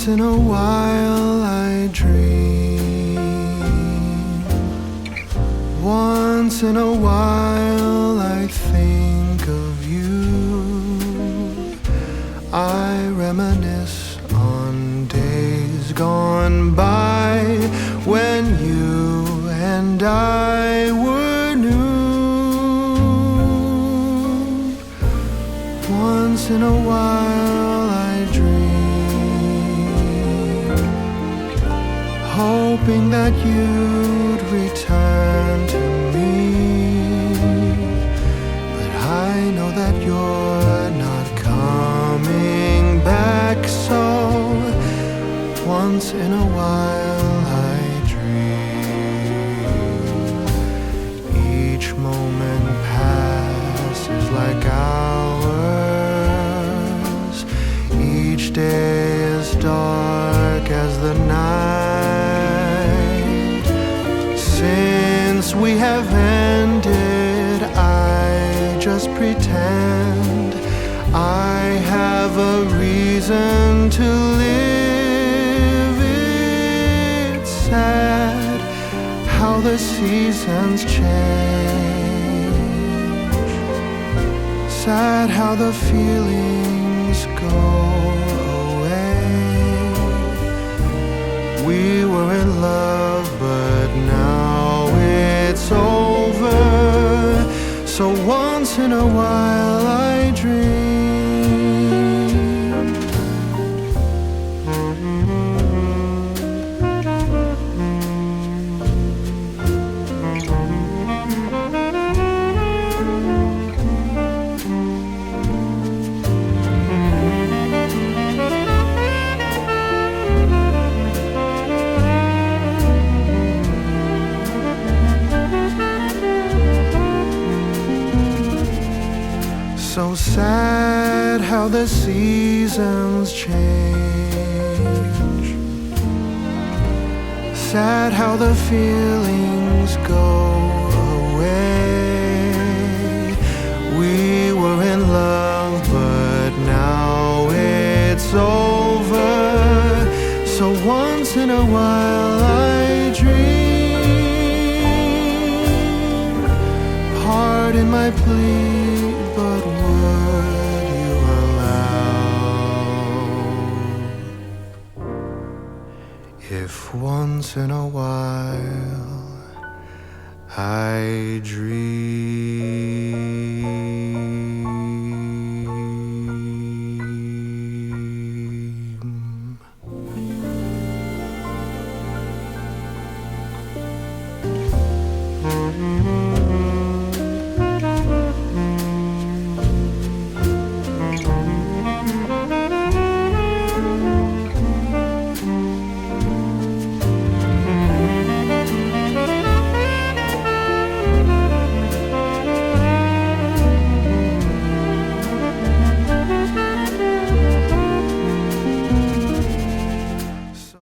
Once in a while I dream. Once in a while I think of you. I reminisce on days gone by when you and I were new. Once in a while I dream, hoping that you'd return to me. But I know that you're not coming back, so once in a while I dream. Each moment passes like hours. Each day is dark as the night. Since we have ended, I just pretend I have a reason to live. It's sad how the seasons change, sad how the feelings go away. We were in love, but now it's over. So once in a while I dream. So sad how the seasons change, sad how the feelings go away. We were in love, but now it's over. So once in a while I dream. Pardon my plea, but would you allow if once in a while I dream?